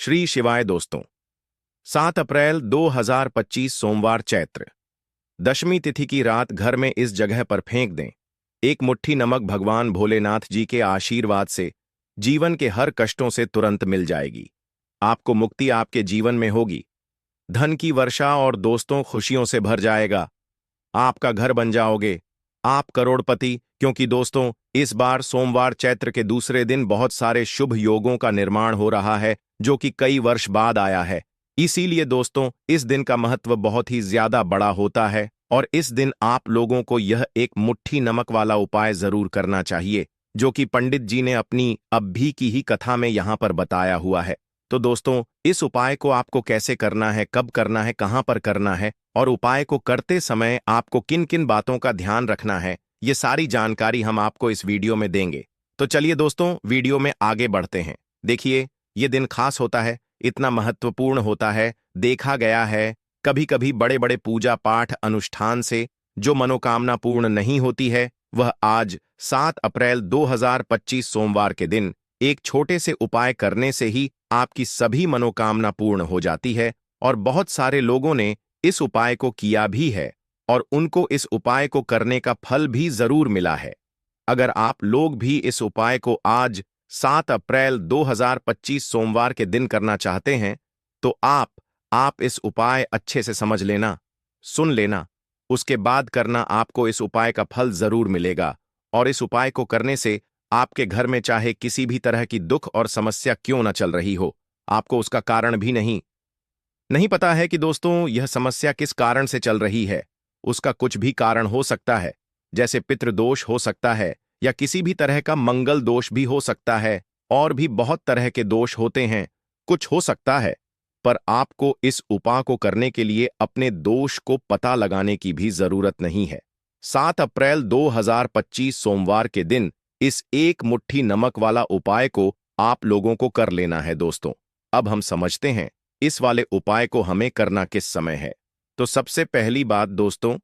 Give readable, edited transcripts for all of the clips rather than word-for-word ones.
श्री शिवाय दोस्तों। 7 अप्रैल 2025 सोमवार चैत्र दशमी तिथि की रात घर में इस जगह पर फेंक दें। एक मुट्ठी नमक भगवान भोलेनाथ जी के आशीर्वाद से जीवन के हर कष्टों से तुरंत मिल जाएगी। आपको मुक्ति आपके जीवन में होगी। धन की वर्षा और दोस्तों खुशियों से भर जाएगा। आपका घर बन जाओगे। आप करोड़पति, क्योंकि दोस्तों इस बार सोमवार चैत्र के दूसरे दिन बहुत सारे शुभ योगों का निर्माण हो रहा है जो कि कई वर्ष बाद आया है। इसीलिए दोस्तों इस दिन का महत्व बहुत ही ज्यादा बड़ा होता है और इस दिन आप लोगों को यह एक मुट्ठी नमक वाला उपाय जरूर करना चाहिए जो कि पंडित जी ने अपनी अभी की ही कथा में यहाँ पर बताया हुआ है। तो दोस्तों इस उपाय को आपको कैसे करना है, कब करना है, कहाँ पर करना है और उपाय को करते समय आपको किन किन बातों का ध्यान रखना है, ये सारी जानकारी हम आपको इस वीडियो में देंगे। तो चलिए दोस्तों वीडियो में आगे बढ़ते हैं। देखिए ये दिन खास होता है, इतना महत्वपूर्ण होता है। देखा गया है कभी कभी बड़े बड़े पूजा पाठ अनुष्ठान से जो मनोकामना पूर्ण नहीं होती है वह आज 7 अप्रैल 2025 सोमवार के दिन एक छोटे से उपाय करने से ही आपकी सभी मनोकामना पूर्ण हो जाती है। और बहुत सारे लोगों ने इस उपाय को किया भी है और उनको इस उपाय को करने का फल भी जरूर मिला है। अगर आप लोग भी इस उपाय को आज 7 अप्रैल 2025 सोमवार के दिन करना चाहते हैं तो आप इस उपाय अच्छे से समझ लेना, सुन लेना, उसके बाद करना। आपको इस उपाय का फल जरूर मिलेगा और इस उपाय को करने से आपके घर में चाहे किसी भी तरह की दुख और समस्या क्यों न चल रही हो, आपको उसका कारण भी नहीं पता है कि दोस्तों यह समस्या किस कारण से चल रही है। उसका कुछ भी कारण हो सकता है, जैसे पितृदोष हो सकता है या किसी भी तरह का मंगल दोष भी हो सकता है और भी बहुत तरह के दोष होते हैं, कुछ हो सकता है। पर आपको इस उपाय को करने के लिए अपने दोष को पता लगाने की भी जरूरत नहीं है। 7 अप्रैल 2025 सोमवार के दिन इस एक मुट्ठी नमक वाला उपाय को आप लोगों को कर लेना है दोस्तों। अब हम समझते हैं इस वाले उपाय को हमें करना किस समय है। तो सबसे पहली बात दोस्तों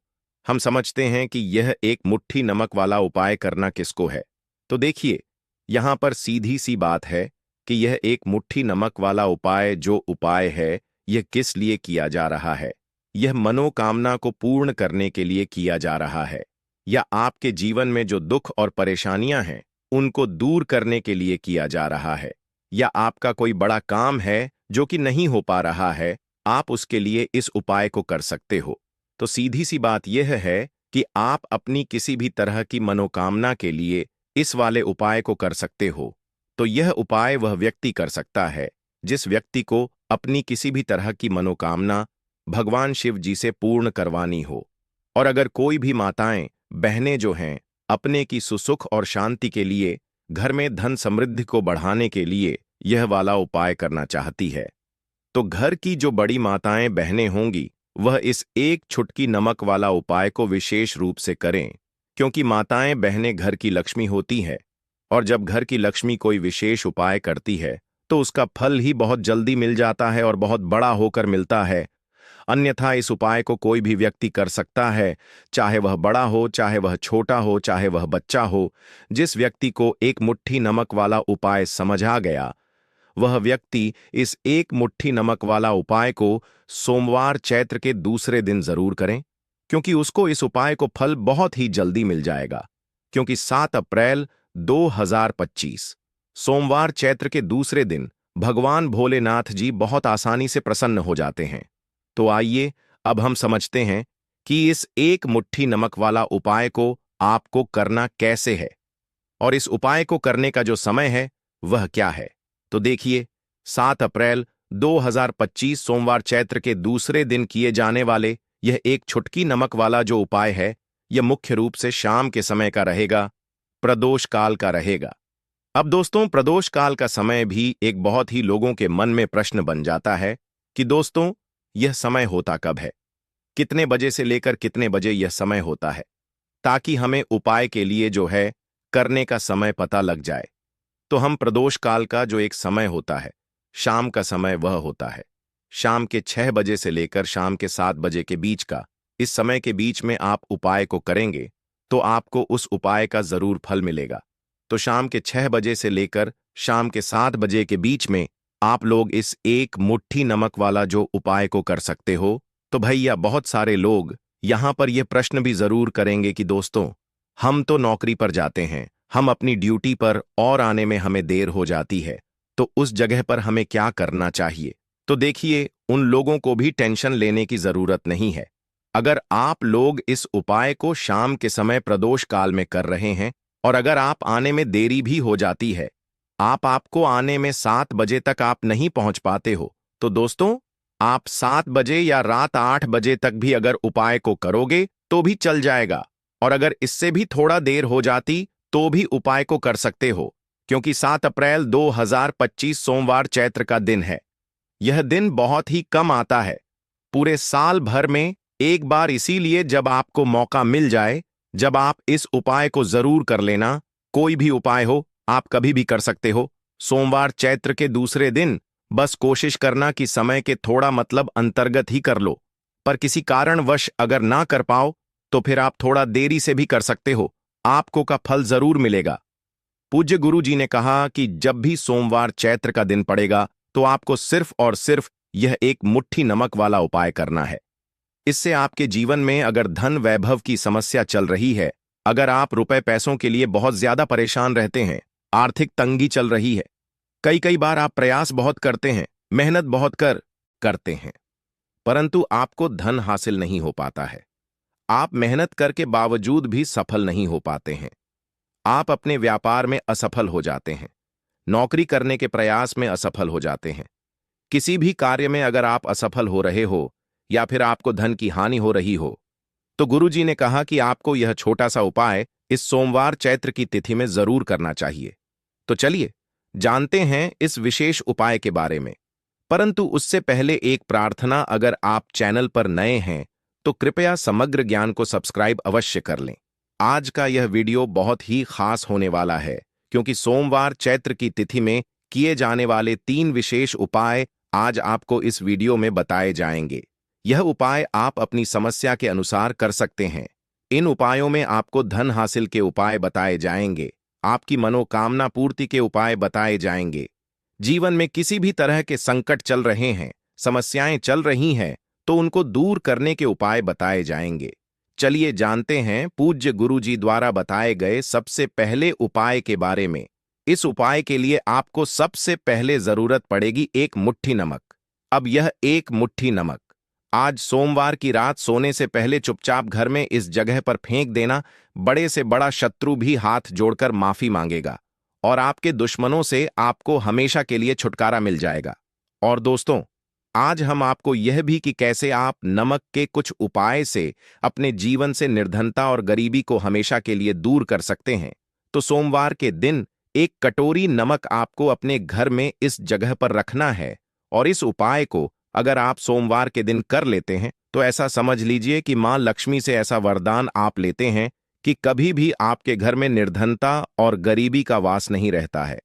हम समझते हैं कि यह एक मुट्ठी नमक वाला उपाय करना किसको है। तो देखिए यहां पर सीधी सी बात है कि यह एक मुट्ठी नमक वाला उपाय जो उपाय है यह किस लिए किया जा रहा है। यह मनोकामना को पूर्ण करने के लिए किया जा रहा है या आपके जीवन में जो दुख और परेशानियां हैं उनको दूर करने के लिए किया जा रहा है, या आपका कोई बड़ा काम है जो कि नहीं हो पा रहा है, आप उसके लिए इस उपाय को कर सकते हो। तो सीधी सी बात यह है कि आप अपनी किसी भी तरह की मनोकामना के लिए इस वाले उपाय को कर सकते हो। तो यह उपाय वह व्यक्ति कर सकता है जिस व्यक्ति को अपनी किसी भी तरह की मनोकामना भगवान शिव जी से पूर्ण करवानी हो। और अगर कोई भी माताएं बहनें जो हैं अपने की सुसुख और शांति के लिए, घर में धन समृद्धि को बढ़ाने के लिए यह वाला उपाय करना चाहती है तो घर की जो बड़ी माताएं बहनें होंगी वह इस एक चुटकी नमक वाला उपाय को विशेष रूप से करें, क्योंकि माताएं बहनें घर की लक्ष्मी होती है और जब घर की लक्ष्मी कोई विशेष उपाय करती है तो उसका फल ही बहुत जल्दी मिल जाता है और बहुत बड़ा होकर मिलता है। अन्यथा इस उपाय को कोई भी व्यक्ति कर सकता है, चाहे वह बड़ा हो, चाहे वह छोटा हो, चाहे वह बच्चा हो। जिस व्यक्ति को एक मुट्ठी नमक वाला उपाय समझ आ गया वह व्यक्ति इस एक मुट्ठी नमक वाला उपाय को सोमवार चैत्र के दूसरे दिन जरूर करें, क्योंकि उसको इस उपाय को फल बहुत ही जल्दी मिल जाएगा। क्योंकि 7 अप्रैल 2025 सोमवार चैत्र के दूसरे दिन भगवान भोलेनाथ जी बहुत आसानी से प्रसन्न हो जाते हैं। तो आइए अब हम समझते हैं कि इस एक मुट्ठी नमक वाला उपाय को आपको करना कैसे है और इस उपाय को करने का जो समय है वह क्या है। तो देखिए 7 अप्रैल 2025 सोमवार चैत्र के दूसरे दिन किए जाने वाले यह एक चुटकी नमक वाला जो उपाय है यह मुख्य रूप से शाम के समय का रहेगा, प्रदोष काल का रहेगा। अब दोस्तों प्रदोष काल का समय भी एक बहुत ही लोगों के मन में प्रश्न बन जाता है कि दोस्तों यह समय होता कब है, कितने बजे से लेकर कितने बजे यह समय होता है, ताकि हमें उपाय के लिए जो है करने का समय पता लग जाए। तो हम प्रदोष काल का जो एक समय होता है, शाम का समय वह होता है शाम के 6 बजे से लेकर शाम के 7 बजे के बीच का। इस समय के बीच में आप उपाय को करेंगे तो आपको उस उपाय का जरूर फल मिलेगा। तो शाम के 6 बजे से लेकर शाम के 7 बजे के बीच में आप लोग इस एक मुट्ठी नमक वाला जो उपाय को कर सकते हो, तो भैया बहुत सारे लोग यहाँ पर यह प्रश्न भी जरूर करेंगे कि दोस्तों, हम तो नौकरी पर जाते हैं, हम अपनी ड्यूटी पर और आने में हमें देर हो जाती है, तो उस जगह पर हमें क्या करना चाहिए। तो देखिए, उन लोगों को भी टेंशन लेने की जरूरत नहीं है। अगर आप लोग इस उपाय को शाम के समय प्रदोष काल में कर रहे हैं और अगर आप आने में देरी भी हो जाती है, आपको आने में 7 बजे तक आप नहीं पहुंच पाते हो, तो दोस्तों, आप 7 बजे या रात 8 बजे तक भी अगर उपाय को करोगे तो भी चल जाएगा। और अगर इससे भी थोड़ा देर हो जाती तो भी उपाय को कर सकते हो, क्योंकि 7 अप्रैल 2025 सोमवार चैत्र का दिन है। यह दिन बहुत ही कम आता है, पूरे साल भर में एक बार, इसीलिए जब आपको मौका मिल जाए, जब आप इस उपाय को जरूर कर लेना। कोई भी उपाय हो, आप कभी भी कर सकते हो। सोमवार चैत्र के दूसरे दिन बस कोशिश करना कि समय के थोड़ा मतलब अंतर्गत ही कर लो, पर किसी कारणवश अगर ना कर पाओ तो फिर आप थोड़ा देरी से भी कर सकते हो, आपको का फल जरूर मिलेगा। पूज्य गुरु जी ने कहा कि जब भी सोमवार चैत्र का दिन पड़ेगा तो आपको सिर्फ और सिर्फ यह एक मुट्ठी नमक वाला उपाय करना है। इससे आपके जीवन में अगर धन वैभव की समस्या चल रही है, अगर आप रुपए पैसों के लिए बहुत ज्यादा परेशान रहते हैं, आर्थिक तंगी चल रही है, कई कई बार आप प्रयास बहुत करते हैं, मेहनत बहुत करते हैं, परंतु आपको धन हासिल नहीं हो पाता है, आप मेहनत करके बावजूद भी सफल नहीं हो पाते हैं, आप अपने व्यापार में असफल हो जाते हैं, नौकरी करने के प्रयास में असफल हो जाते हैं, किसी भी कार्य में अगर आप असफल हो रहे हो या फिर आपको धन की हानि हो रही हो, तो गुरुजी ने कहा कि आपको यह छोटा सा उपाय इस सोमवार चैत्र की तिथि में जरूर करना चाहिए। तो चलिए जानते हैं इस विशेष उपाय के बारे में, परंतु उससे पहले एक प्रार्थना, अगर आप चैनल पर नए हैं तो कृपया समग्र ज्ञान को सब्सक्राइब अवश्य कर लें। आज का यह वीडियो बहुत ही खास होने वाला है, क्योंकि सोमवार चैत्र की तिथि में किए जाने वाले 3 विशेष उपाय आज आपको इस वीडियो में बताए जाएंगे। यह उपाय आप अपनी समस्या के अनुसार कर सकते हैं। इन उपायों में आपको धन हासिल के उपाय बताए जाएंगे, आपकी मनोकामना पूर्ति के उपाय बताए जाएंगे। जीवन में किसी भी तरह के संकट चल रहे हैं, समस्याएं चल रही हैं, तो उनको दूर करने के उपाय बताए जाएंगे। चलिए जानते हैं पूज्य गुरुजी द्वारा बताए गए सबसे पहले उपाय के बारे में। इस उपाय के लिए आपको सबसे पहले जरूरत पड़ेगी एक मुट्ठी नमक। अब यह एक मुट्ठी नमक आज सोमवार की रात सोने से पहले चुपचाप घर में इस जगह पर फेंक देना। बड़े से बड़ा शत्रु भी हाथ जोड़कर माफी मांगेगा और आपके दुश्मनों से आपको हमेशा के लिए छुटकारा मिल जाएगा। और दोस्तों, आज हम आपको यह भी कि कैसे आप नमक के कुछ उपाय से अपने जीवन से निर्धनता और गरीबी को हमेशा के लिए दूर कर सकते हैं। तो सोमवार के दिन एक कटोरी नमक आपको अपने घर में इस जगह पर रखना है, और इस उपाय को अगर आप सोमवार के दिन कर लेते हैं तो ऐसा समझ लीजिए कि मां लक्ष्मी से ऐसा वरदान आप लेते हैं कि कभी भी आपके घर में निर्धनता और गरीबी का वास नहीं रहता है।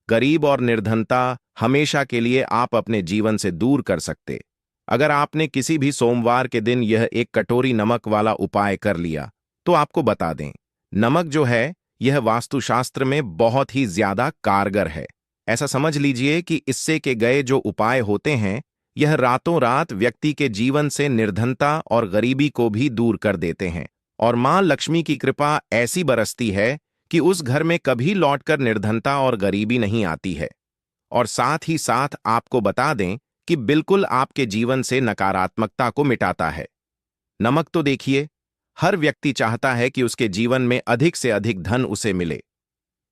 गरीब और निर्धनता हमेशा के लिए आप अपने जीवन से दूर कर सकते। अगर आपने किसी भी सोमवार के दिन यह एक कटोरी नमक वाला उपाय कर लिया, तो आपको बता दें, नमक जो है यह वास्तुशास्त्र में बहुत ही ज्यादा कारगर है। ऐसा समझ लीजिए कि इससे के गए जो उपाय होते हैं, यह रातों रात व्यक्ति के जीवन से निर्धनता और गरीबी को भी दूर कर देते हैं, और मां लक्ष्मी की कृपा ऐसी बरसती है कि उस घर में कभी लौटकर निर्धनता और गरीबी नहीं आती है। और साथ ही साथ आपको बता दें कि बिल्कुल आपके जीवन से नकारात्मकता को मिटाता है। नमक तो देखिए, हर व्यक्ति चाहता है कि उसके जीवन में अधिक से अधिक धन उसे मिले,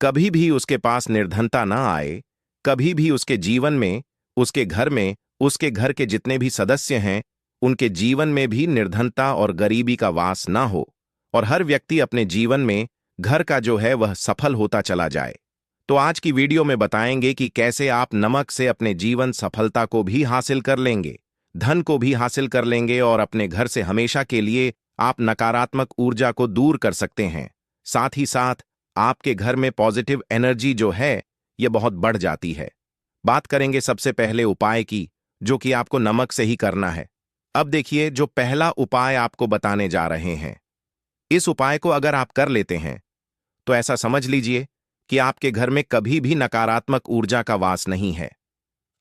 कभी भी उसके पास निर्धनता ना आए, कभी भी उसके जीवन में, उसके घर में, उसके घर के जितने भी सदस्य हैं उनके जीवन में भी निर्धनता और गरीबी का वास ना हो, और हर व्यक्ति अपने जीवन में घर का जो है वह सफल होता चला जाए। तो आज की वीडियो में बताएंगे कि कैसे आप नमक से अपने जीवन सफलता को भी हासिल कर लेंगे, धन को भी हासिल कर लेंगे, और अपने घर से हमेशा के लिए आप नकारात्मक ऊर्जा को दूर कर सकते हैं। साथ ही साथ आपके घर में पॉजिटिव एनर्जी जो है यह बहुत बढ़ जाती है। बात करेंगे सबसे पहले उपाय की, जो कि आपको नमक से ही करना है। अब देखिए, जो पहला उपाय आपको बताने जा रहे हैं, इस उपाय को अगर आप कर लेते हैं तो ऐसा समझ लीजिए कि आपके घर में कभी भी नकारात्मक ऊर्जा का वास नहीं है।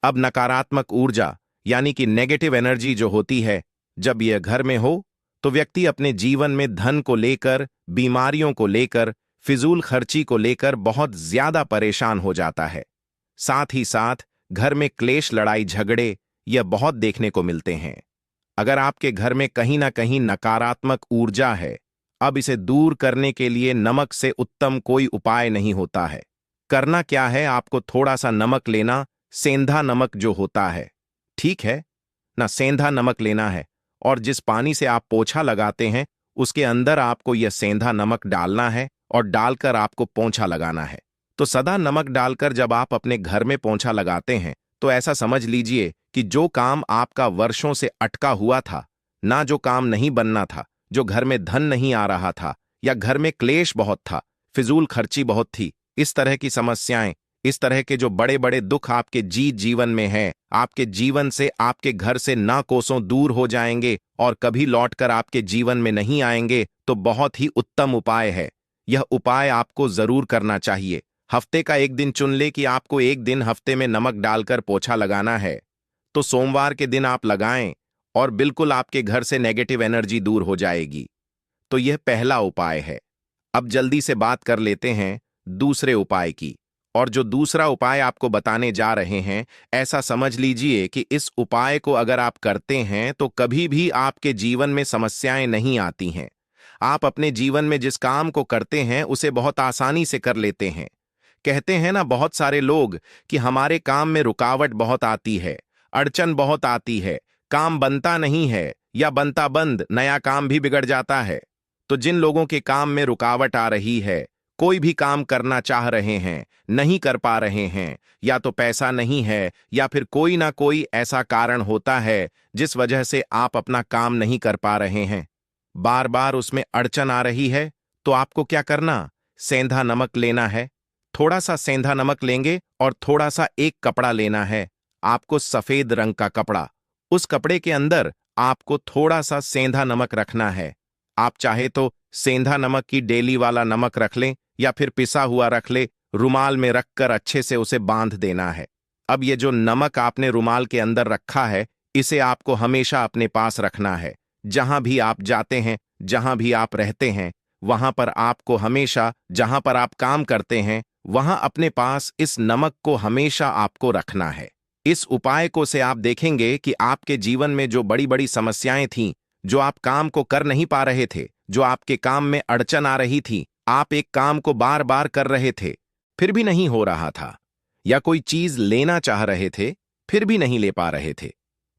अब नकारात्मक ऊर्जा यानी कि नेगेटिव एनर्जी जो होती है, जब यह घर में हो तो व्यक्ति अपने जीवन में धन को लेकर, बीमारियों को लेकर, फिजूल खर्ची को लेकर बहुत ज्यादा परेशान हो जाता है। साथ ही साथ घर में क्लेश, लड़ाई झगड़े यह बहुत देखने को मिलते हैं। अगर आपके घर में कहीं ना कहीं नकारात्मक ऊर्जा है, अब इसे दूर करने के लिए नमक से उत्तम कोई उपाय नहीं होता है। करना क्या है, आपको थोड़ा सा नमक लेना, सेंधा नमक जो होता है, ठीक है ना, सेंधा नमक लेना है, और जिस पानी से आप पोछा लगाते हैं उसके अंदर आपको यह सेंधा नमक डालना है और डालकर आपको पोंछा लगाना है। तो सदा नमक डालकर जब आप अपने घर में पोंछा लगाते हैं तो ऐसा समझ लीजिए कि जो काम आपका वर्षों से अटका हुआ था, ना जो काम नहीं बनना था, जो घर में धन नहीं आ रहा था, या घर में क्लेश बहुत था, फिजूल खर्ची बहुत थी, इस तरह की समस्याएं, इस तरह के जो बड़े बड़े दुख आपके जीवन में हैं, आपके जीवन से, आपके घर से ना कोसों दूर हो जाएंगे और कभी लौटकर आपके जीवन में नहीं आएंगे। तो बहुत ही उत्तम उपाय है। यह उपाय आपको जरूर करना चाहिए। हफ्ते का एक दिन चुन ले कि आपको एक दिन हफ्ते में नमक डालकर पोछा लगाना है, तो सोमवार के दिन आप लगाएं और बिल्कुल आपके घर से नेगेटिव एनर्जी दूर हो जाएगी। तो यह पहला उपाय है। अब जल्दी से बात कर लेते हैं दूसरे उपाय की। और जो दूसरा उपाय आपको बताने जा रहे हैं, ऐसा समझ लीजिए कि इस उपाय को अगर आप करते हैं तो कभी भी आपके जीवन में समस्याएं नहीं आती हैं। आप अपने जीवन में जिस काम को करते हैं उसे बहुत आसानी से कर लेते हैं। कहते हैं ना बहुत सारे लोग कि हमारे काम में रुकावट बहुत आती है, अड़चन बहुत आती है, काम बनता नहीं है, या बनता बंद, नया काम भी बिगड़ जाता है। तो जिन लोगों के काम में रुकावट आ रही है, कोई भी काम करना चाह रहे हैं, नहीं कर पा रहे हैं, या तो पैसा नहीं है या फिर कोई ना कोई ऐसा कारण होता है जिस वजह से आप अपना काम नहीं कर पा रहे हैं, बार बार उसमें अड़चन आ रही है, तो आपको क्या करना, सेंधा नमक लेना है। थोड़ा सा सेंधा नमक लेंगे और थोड़ा सा एक कपड़ा लेना है, आपको सफेद रंग का कपड़ा। उस कपड़े के अंदर आपको थोड़ा सा सेंधा नमक रखना है। आप चाहे तो सेंधा नमक की डेली वाला नमक रख लें या फिर पिसा हुआ रख ले, रुमाल में रखकर अच्छे से उसे बांध देना है। अब ये जो नमक आपने रुमाल के अंदर रखा है, इसे आपको हमेशा अपने पास रखना है। जहां भी आप जाते हैं, जहां भी आप रहते हैं, वहां पर आपको हमेशा, जहां पर आप काम करते हैं, वहां अपने पास इस नमक को हमेशा आपको रखना है। इस उपाय को से आप देखेंगे कि आपके जीवन में जो बड़ी बड़ी समस्याएं थीं, जो आप काम को कर नहीं पा रहे थे, जो आपके काम में अड़चन आ रही थी, आप एक काम को बार बार कर रहे थे फिर भी नहीं हो रहा था, या कोई चीज लेना चाह रहे थे फिर भी नहीं ले पा रहे थे,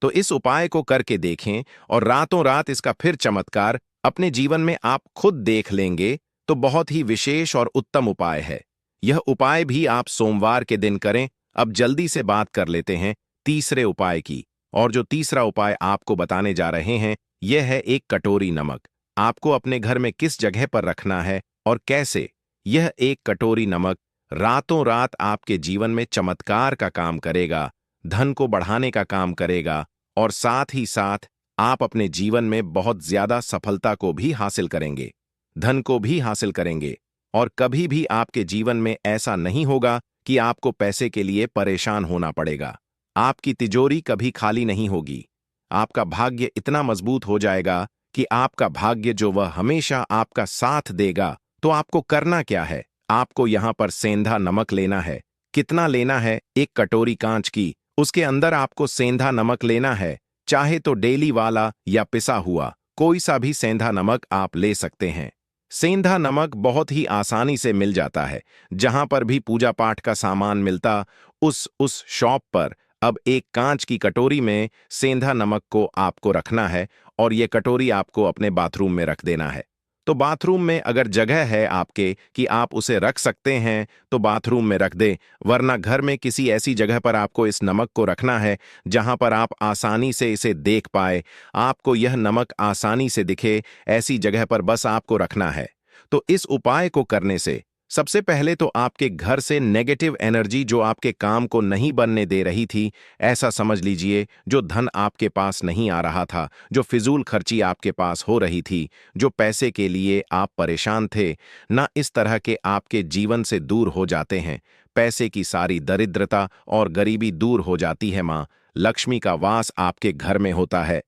तो इस उपाय को करके देखें और रातों रात इसका फिर चमत्कार अपने जीवन में आप खुद देख लेंगे। तो बहुत ही विशेष और उत्तम उपाय है। यह उपाय भी आप सोमवार के दिन करें। अब जल्दी से बात कर लेते हैं तीसरे उपाय की। और जो तीसरा उपाय आपको बताने जा रहे हैं, यह है एक कटोरी नमक। आपको अपने घर में किस जगह पर रखना है और कैसे। यह एक कटोरी नमक रातों रात आपके जीवन में चमत्कार का काम करेगा, धन को बढ़ाने का काम करेगा, और साथ ही साथ आप अपने जीवन में बहुत ज्यादा सफलता को भी हासिल करेंगे, धन को भी हासिल करेंगे, और कभी भी आपके जीवन में ऐसा नहीं होगा कि आपको पैसे के लिए परेशान होना पड़ेगा। आपकी तिजोरी कभी खाली नहीं होगी। आपका भाग्य इतना मजबूत हो जाएगा कि आपका भाग्य जो वह हमेशा आपका साथ देगा। तो आपको करना क्या है, आपको यहां पर सेंधा नमक लेना है। कितना लेना है, एक कटोरी कांच की, उसके अंदर आपको सेंधा नमक लेना है। चाहे तो डेली वाला या पिसा हुआ, कोई सा भी सेंधा नमक आप ले सकते हैं। सेंधा नमक बहुत ही आसानी से मिल जाता है। जहां पर भी पूजा पाठ का सामान मिलता, उस शॉप पर अब एक कांच की कटोरी में सेंधा नमक को आपको रखना है, और ये कटोरी आपको अपने बाथरूम में रख देना है। तो बाथरूम में अगर जगह है आपके कि आप उसे रख सकते हैं तो बाथरूम में रख दें, वरना घर में किसी ऐसी जगह पर आपको इस नमक को रखना है जहां पर आप आसानी से इसे देख पाए, आपको यह नमक आसानी से दिखे, ऐसी जगह पर बस आपको रखना है। तो इस उपाय को करने से सबसे पहले तो आपके घर से नेगेटिव एनर्जी जो आपके काम को नहीं बनने दे रही थी, ऐसा समझ लीजिए जो धन आपके पास नहीं आ रहा था, जो फिजूल खर्ची आपके पास हो रही थी, जो पैसे के लिए आप परेशान थे, ना इस तरह के आपके जीवन से दूर हो जाते हैं। पैसे की सारी दरिद्रता और गरीबी दूर हो जाती है। माँ लक्ष्मी का वास आपके घर में होता है।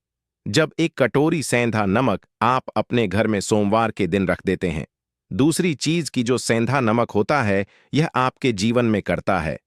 जब एक कटोरी सेंधा नमक आप अपने घर में सोमवार के दिन रख देते हैं, दूसरी चीज की जो सेंधा नमक होता है, यह आपके जीवन में करता है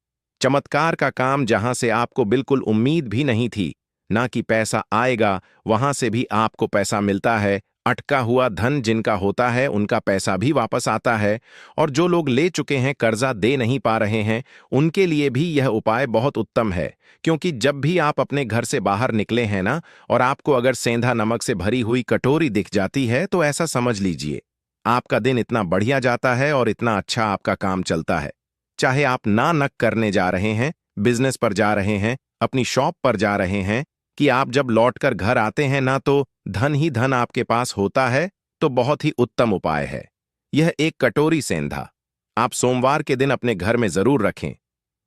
चमत्कार का काम। जहां से आपको बिल्कुल उम्मीद भी नहीं थी ना कि पैसा आएगा, वहां से भी आपको पैसा मिलता है। अटका हुआ धन जिनका होता है उनका पैसा भी वापस आता है। और जो लोग ले चुके हैं, कर्जा दे नहीं पा रहे हैं, उनके लिए भी यह उपाय बहुत उत्तम है। क्योंकि जब भी आप अपने घर से बाहर निकले हैं ना, और आपको अगर सेंधा नमक से भरी हुई कटोरी दिख जाती है, तो ऐसा समझ लीजिए आपका दिन इतना बढ़िया जाता है और इतना अच्छा आपका काम चलता है। चाहे आप ना नक करने जा रहे हैं, बिजनेस पर जा रहे हैं, अपनी शॉप पर जा रहे हैं, कि आप जब लौटकर घर आते हैं ना, तो धन ही धन आपके पास होता है, तो बहुत ही उत्तम उपाय है यह एक कटोरी सेंधा। आप सोमवार के दिन अपने घर में जरूर रखें,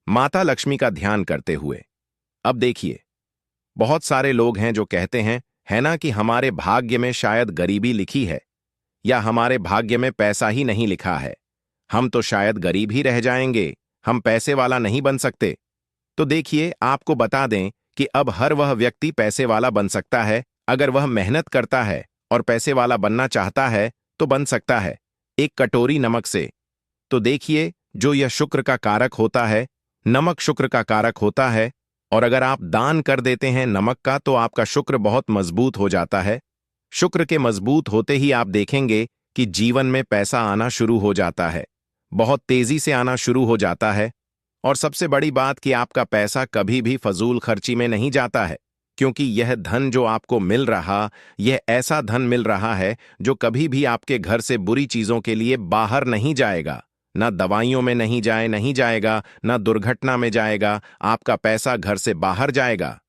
माता लक्ष्मी का ध्यान करते हुए। अब देखिए, बहुत सारे लोग हैं जो कहते हैं, है ना, कि हमारे भाग्य में शायद गरीबी लिखी है, या हमारे भाग्य में पैसा ही नहीं लिखा है, हम तो शायद गरीब ही रह जाएंगे, हम पैसे वाला नहीं बन सकते। तो देखिए, आपको बता दें कि अब हर वह व्यक्ति पैसे वाला बन सकता है, अगर वह मेहनत करता है और पैसे वाला बनना चाहता है तो बन सकता है, एक कटोरी नमक से। तो देखिए, जो यह शुक्र का कारक होता है, नमक शुक्र का कारक होता है, और अगर आप दान कर देते हैं नमक का, तो आपका शुक्र बहुत मजबूत हो जाता है। शुक्र के मजबूत होते ही आप देखेंगे कि जीवन में पैसा आना शुरू हो जाता है, बहुत तेजी से आना शुरू हो जाता है। और सबसे बड़ी बात कि आपका पैसा कभी भी फजूल खर्ची में नहीं जाता है, क्योंकि यह धन जो आपको मिल रहा, यह ऐसा धन मिल रहा है जो कभी भी आपके घर से बुरी चीजों के लिए बाहर नहीं जाएगा। ना दवाइयों में नहीं जाएगा, ना दुर्घटना में जाएगा, आपका पैसा घर से बाहर जाएगा।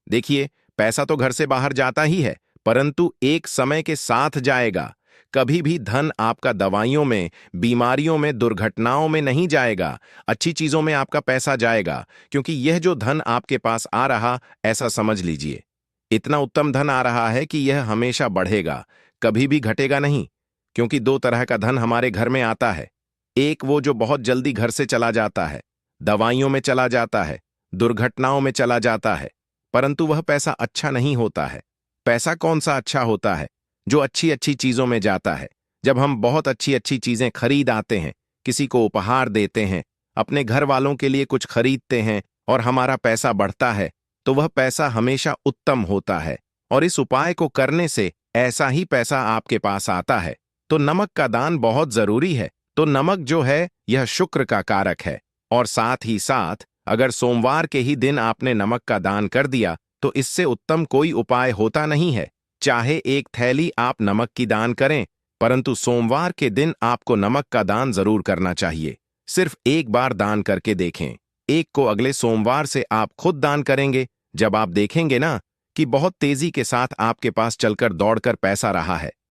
देखिए, पैसा तो घर से बाहर जाता ही है, परंतु एक समय के साथ जाएगा। कभी भी धन आपका दवाइयों में, बीमारियों में, दुर्घटनाओं में नहीं जाएगा, अच्छी चीजों में आपका पैसा जाएगा। क्योंकि यह जो धन आपके पास आ रहा, ऐसा समझ लीजिए, इतना उत्तम धन आ रहा है कि यह हमेशा बढ़ेगा, कभी भी घटेगा नहीं। क्योंकि दो तरह का धन हमारे घर में आता है, एक वो जो बहुत जल्दी घर से चला जाता है, दवाइयों में चला जाता है, दुर्घटनाओं में चला जाता है, परंतु वह पैसा अच्छा नहीं होता है। पैसा कौन सा अच्छा होता है? जो अच्छी अच्छी चीजों में जाता है। जब हम बहुत अच्छी अच्छी चीजें खरीद आते हैं, किसी को उपहार देते हैं, अपने घर वालों के लिए कुछ खरीदते हैं, और हमारा पैसा बढ़ता है, तो वह पैसा हमेशा उत्तम होता है। और इस उपाय को करने से ऐसा ही पैसा आपके पास आता है। तो नमक का दान बहुत जरूरी है। तो नमक जो है, यह शुक्र का कारक है, और साथ ही साथ अगर सोमवार के ही दिन आपने नमक का दान कर दिया, तो इससे उत्तम कोई उपाय होता नहीं है। चाहे एक थैली आप नमक की दान करें, परंतु सोमवार के दिन आपको नमक का दान जरूर करना चाहिए। सिर्फ एक बार दान करके देखें, एक को अगले सोमवार से आप खुद दान करेंगे। जब आप देखेंगे ना कि बहुत तेजी के साथ आपके पास चलकर दौड़कर पैसा रहा है,